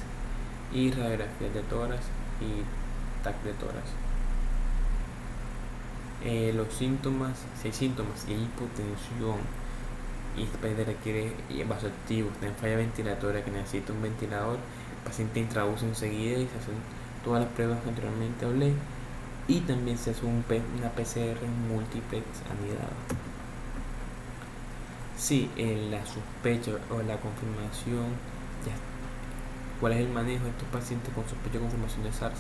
y radiografías de tórax y TAC de tórax. Los síntomas, si hay síntomas y hipotensión y requiere vasoactivo, está en falla ventilatoria que necesita un ventilador, el paciente introduce enseguida y se hacen todas las pruebas que anteriormente hablé, y también se hace una PCR múltiplex anidada. Si la sospecha o la confirmación, ¿cuál es el manejo de estos pacientes con sospecha o confirmación de SARS?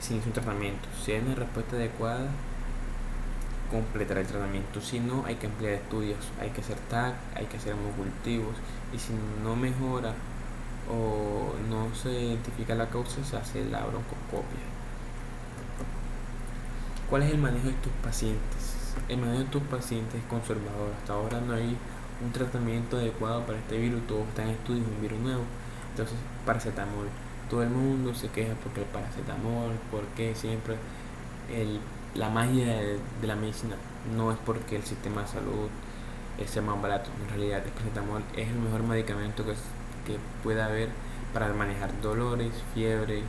Se inicia un tratamiento. Si hay una respuesta adecuada, completar el tratamiento. Si no, hay que ampliar estudios, hay que hacer TAC, hay que hacer hemocultivos, y si no mejora o no se identifica la causa, se hace la broncoscopia. ¿Cuál es el manejo de estos pacientes? El manejo de estos pacientes es conservador. Hasta ahora no hay un tratamiento adecuado para este virus, todo está en estudio, es un virus nuevo. Entonces, paracetamol. Todo el mundo se queja porque el paracetamol, porque siempre la magia de la medicina no es porque el sistema de salud sea más barato. En realidad, el paracetamol es el mejor medicamento que pueda haber para manejar dolores, fiebre,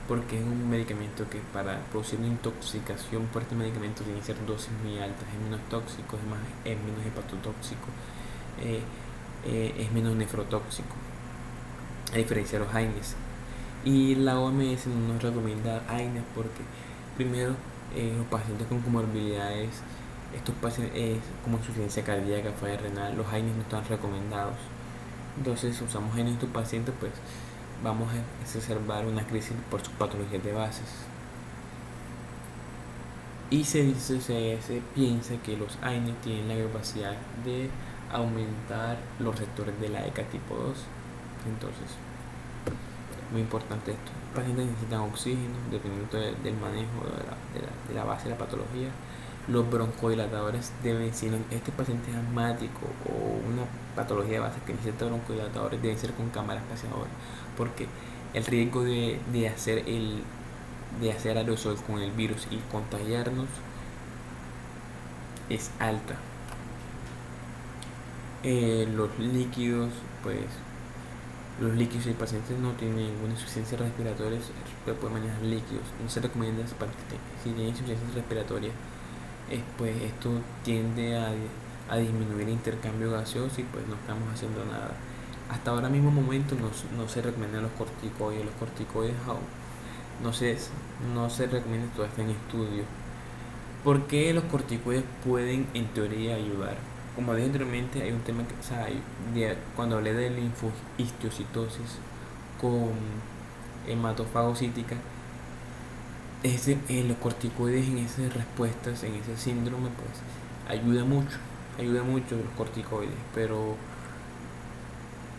porque es un medicamento que para producir una intoxicación por este medicamento tiene que ser dosis muy altas, es menos tóxico, es menos hepatotóxico, es menos nefrotóxico, a diferencia de los AINES. Y la OMS no nos recomienda AINES porque primero los pacientes con comorbilidades, estos pacientes como insuficiencia cardíaca, falla renal, los AINES no están recomendados. Entonces, si usamos AINES en estos pacientes, pues vamos a exacerbar una crisis por sus patologías de bases. Y se piensa que los AINES tienen la capacidad de aumentar los receptores de la ECA tipo 2. Entonces, muy importante esto. Los pacientes necesitan oxígeno dependiendo del manejo de la base de la patología. Los broncodilatadores deben, si este paciente es asmático o una patología de base que necesita broncodilatadores, deben ser con cámara espaciadora, porque el riesgo de hacer aerosol con el virus y contagiarnos es alta. Los líquidos, si el paciente no tiene ninguna insuficiencia respiratoria, se puede manejar líquidos. No se recomienda si tiene insuficiencia respiratoria, pues esto tiende a disminuir el intercambio gaseoso y pues no estamos haciendo nada. Hasta ahora mismo momento no se recomiendan los corticoides. Los corticoides no se recomienda, todavía está en estudio. ¿Por qué los corticoides pueden en teoría ayudar? Como dije anteriormente, hay un tema cuando hablé de linfohistiocytosis con hematofagocítica, los corticoides en esas respuestas, en ese síndrome, pues ayuda mucho los corticoides, pero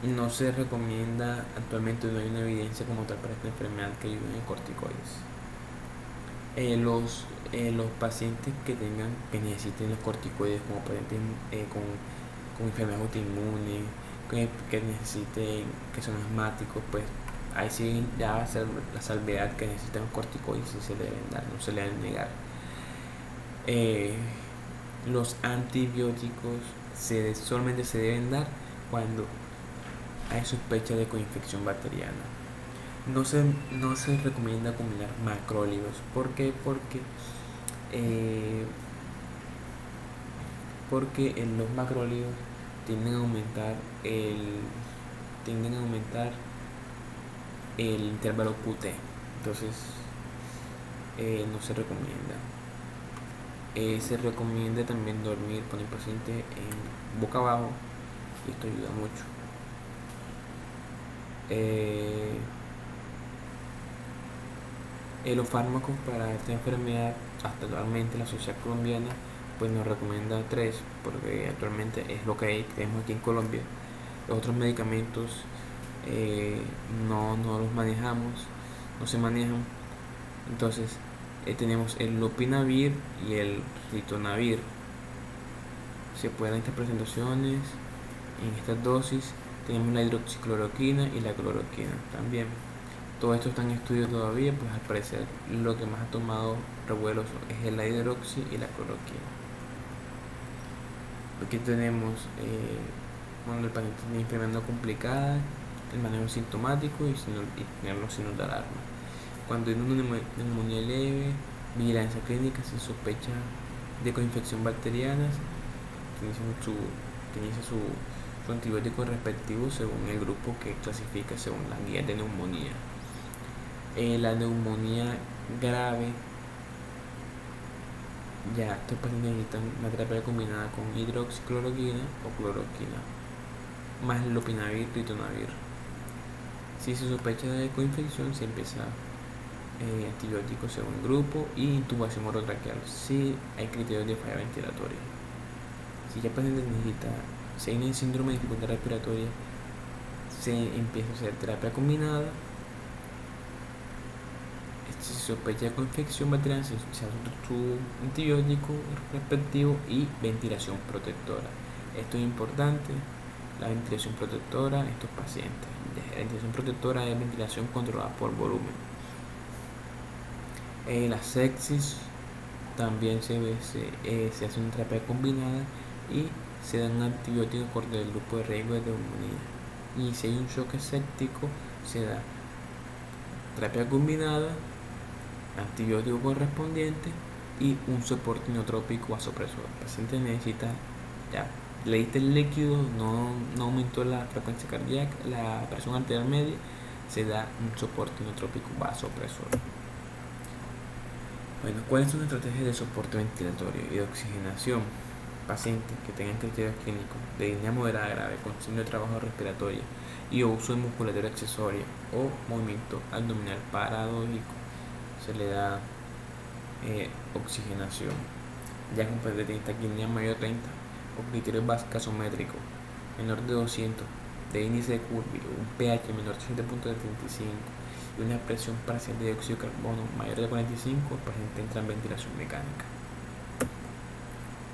no se recomienda, actualmente no hay una evidencia como tal para esta enfermedad que ayuden en corticoides. Los pacientes que necesiten los corticoides, como por ejemplo con enfermedades autoinmunes, que necesiten, que son asmáticos, pues ahí sí ya va a ser la salvedad que necesitan corticoides y se le deben dar, no se le deben negar. Los antibióticos solamente se deben dar cuando hay sospecha de coinfección bacteriana. No se recomienda combinar macrólidos. ¿Por qué? Porque en los macrólidos tienden a aumentar el intervalo QT. Entonces no se recomienda. Se recomienda también dormir, poner el paciente en boca abajo, y esto ayuda mucho. Los fármacos para esta enfermedad, hasta actualmente la Sociedad Colombiana pues nos recomienda 3, porque actualmente es lo que tenemos aquí en Colombia. Los otros medicamentos no los manejamos, no se manejan. Entonces tenemos el lopinavir y el ritonavir. Se pueden dar estas presentaciones en estas dosis. Tenemos la hidroxicloroquina y la cloroquina también. Todo esto está en estudio todavía, pues al parecer lo que más ha tomado revuelos es la hidroxi y la cloroquina. Aquí tenemos cuando el paciente tiene enfermedad complicada, el manejo sintomático y tener los signos de alarma. Cuando hay una neumonía leve, vigilancia clínica sin sospecha de coinfección bacteriana, inicia su antibiótico respectivo según el grupo que clasifica según la guía de neumonía. La neumonía grave, ya estos pacientes necesitan una terapia combinada con hidroxicloroquina o cloroquina, más lopinavir, ritonavir. Si se sospecha de coinfección, se empieza antibióticos según grupo y intubación orotraqueal si hay criterios de falla ventilatoria. Si ya el paciente si hay un síndrome de dificultad respiratoria, se empieza a hacer terapia combinada. Si se sospecha de coinfección bacteriana, se hace su antibiótico respectivo y ventilación protectora. Esto es importante, la ventilación protectora en estos pacientes. La ventilación protectora es ventilación controlada por volumen. La sepsis también se hace una terapia combinada y se da un antibiótico por el grupo de riesgo de neumonía. Y si hay un shock séptico, se da terapia combinada, antibiótico correspondiente y un soporte neotrópico vasopresor. El paciente necesita, ya le diste el líquido, no aumentó la frecuencia cardíaca, la presión arterial media, se da un soporte neotrópico vasopresor. Bueno, ¿cuáles son las estrategias de soporte ventilatorio y de oxigenación? Pacientes que tengan criterios clínicos de línea moderada grave con signo de trabajo respiratorio y uso de musculatura accesoria o movimiento abdominal paradójico, se le da oxigenación. Ya con paciente que línea mayor de 30 o criterio gasométrico menor de 200, de índice de Curbie, un pH menor de 7.75 y una presión parcial de dióxido de carbono mayor de 45, el paciente entra en ventilación mecánica.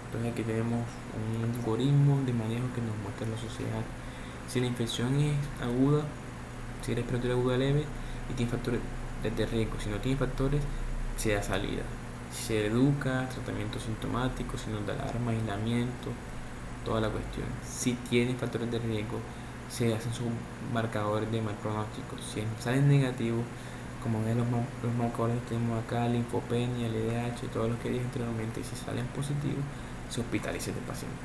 Entonces aquí tenemos un algoritmo de manejo que nos muestra la sociedad si la infección es aguda, si es respiratoria aguda leve y tiene factores de riesgo. Si no tiene factores, se da salida. Se educa, tratamiento sintomático, signos de alarma, aislamiento, toda la cuestión. Si tiene factores de riesgo, se hacen sus marcadores de mal pronóstico. Si salen negativos, como ven los marcadores que tenemos acá, linfopenia, LDH, todos los que dije anteriormente, si salen positivos, se hospitaliza el paciente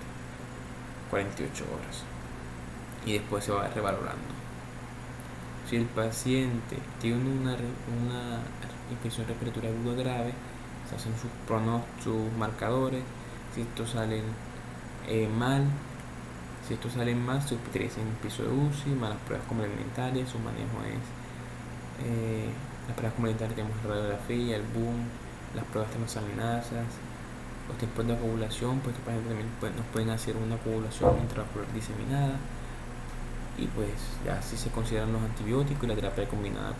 48 horas y después se va revalorando. Si el paciente tiene una infección respiratoria aguda grave, se hacen sus marcadores. Si estos salen mal, se hospitaliza en un piso de UCI, más las pruebas complementarias. Su manejo es las pruebas complementarias, tenemos la radiografía, el boom, las pruebas transaminasas, los tiempos de coagulación, pues estos pacientes también nos pueden hacer una coagulación intravascular diseminada. Y pues ya así se consideran los antibióticos y la terapia combinada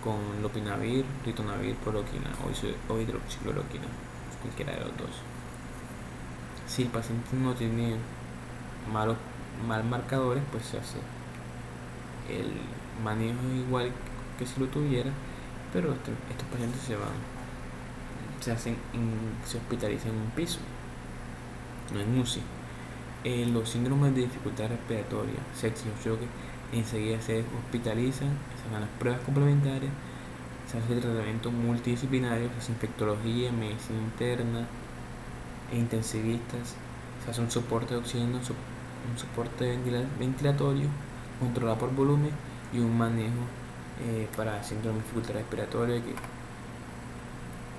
con lopinavir, ritonavir, cloroquina o hidroxicloroquina, cualquiera de los dos. Si el paciente no tiene mal marcadores, pues se hace el manejo igual que si lo tuviera, pero estos pacientes se hospitalizan en un piso, no en UCI. Los síndromes de dificultad respiratoria, sepsis o choque, enseguida se hospitalizan, se hacen las pruebas complementarias, se hace el tratamiento multidisciplinario, se hace infectología, medicina interna e intensivistas, se hace un soporte de oxígeno, un soporte ventilatorio, controlado por volumen y un manejo para síndrome de dificultad respiratoria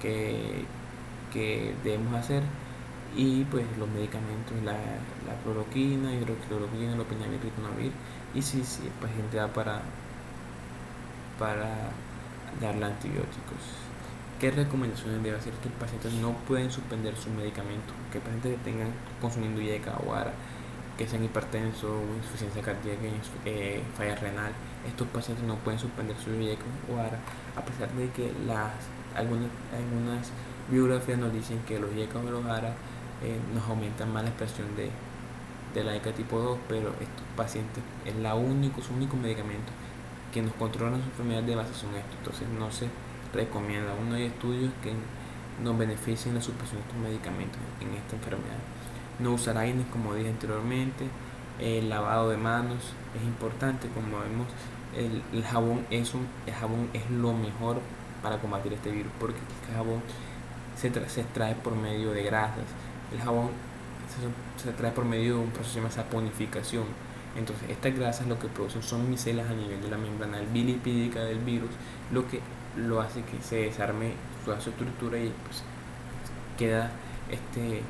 que debemos hacer. Y pues los medicamentos, la cloroquina, hidroxicloroquina, lopinavir, ritonavir, y si el paciente va para darle antibióticos. ¿Qué recomendaciones debe hacer? Que el paciente no pueden suspender su medicamento, que el paciente tenga consumiendo IECA o ARA, que sean hipertensos, insuficiencia cardíaca, falla renal. Estos pacientes no pueden suspender su IECA o ARA, a pesar de que algunas biografías nos dicen que los IECA o los ARA nos aumentan más la expresión de la ECA tipo 2, pero estos pacientes es su único medicamento que nos controlan su enfermedad de base son estos. Entonces no se recomienda. Aún no hay estudios que nos beneficien la supresión de estos medicamentos en esta enfermedad. No usar AINES, como dije anteriormente. El lavado de manos es importante. Como vemos, el jabón es lo mejor para combatir este virus, porque el jabón se extrae por medio de grasas. El jabón se extrae por medio de un proceso que se llama saponificación. Entonces estas grasas lo que producen son micelas a nivel de la membrana bilipídica del virus, lo que lo hace que se desarme toda su estructura y pues queda este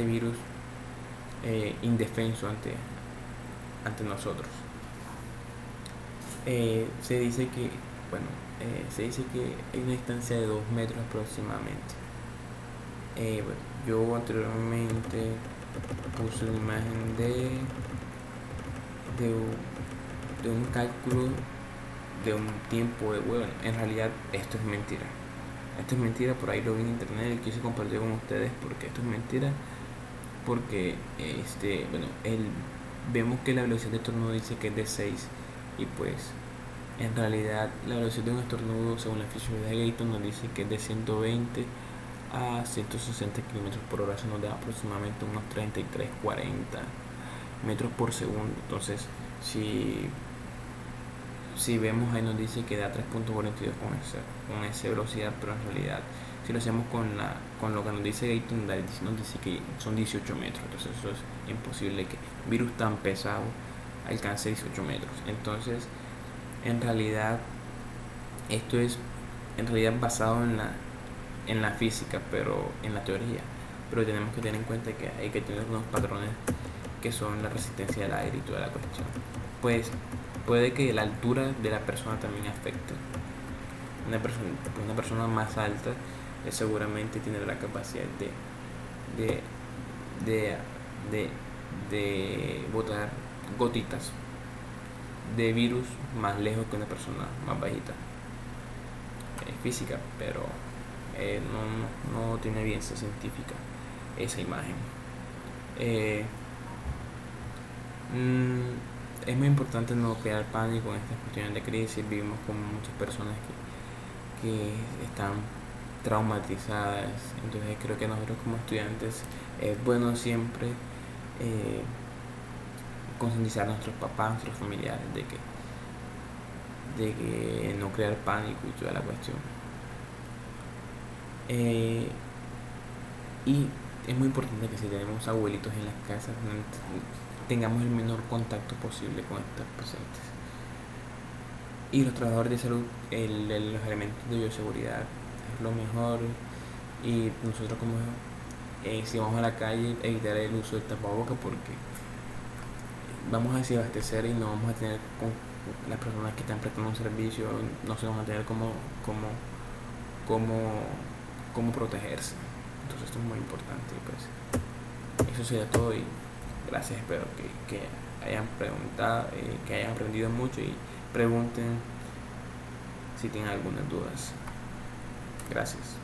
virus indefenso ante nosotros. Se dice que hay una distancia de 2 metros aproximadamente. Yo anteriormente puse una imagen de un cálculo de un tiempo de bueno, en realidad esto es mentira, por ahí lo vi en internet y quise compartir con ustedes porque esto es mentira, porque vemos que la velocidad de estornudo dice que es de 6 y pues en realidad la velocidad de un estornudo según la fisiología de Gayton nos dice que es de 120 a 160 km por hora, eso nos da aproximadamente unos 33-40 metros por segundo. Entonces si vemos ahí nos dice que da 3.42 con esa velocidad, pero en realidad si lo hacemos con lo que nos dice Gayton, nos dice que son 18 metros. Entonces eso es imposible que un virus tan pesado alcance 18 metros. Entonces en realidad esto es basado en la física, pero en la teoría, pero tenemos que tener en cuenta que hay que tener unos patrones que son la resistencia al aire y toda la cuestión. Pues puede que la altura de la persona también afecte. Una persona más alta seguramente tiene la capacidad de botar gotitas de virus más lejos que una persona más bajita. Física, pero no tiene evidencia científica esa imagen. Es muy importante no crear pánico en estas cuestiones de crisis. Vivimos con muchas personas que están traumatizadas, entonces creo que nosotros como estudiantes es bueno siempre concientizar a nuestros papás, a nuestros familiares de que no crear pánico y toda la cuestión. Y es muy importante que si tenemos abuelitos en las casas tengamos el menor contacto posible con estos pacientes. Y los trabajadores de salud, los elementos de bioseguridad es lo mejor. Y nosotros como si vamos a la calle, evitar el uso del tapaboca, porque vamos a desabastecer y no vamos a tener con las personas que están prestando un servicio, no se van a tener cómo protegerse. Entonces esto es muy importante. Pues eso sería todo y gracias. Espero que hayan preguntado, que hayan aprendido mucho y pregunten si tienen algunas dudas. Gracias.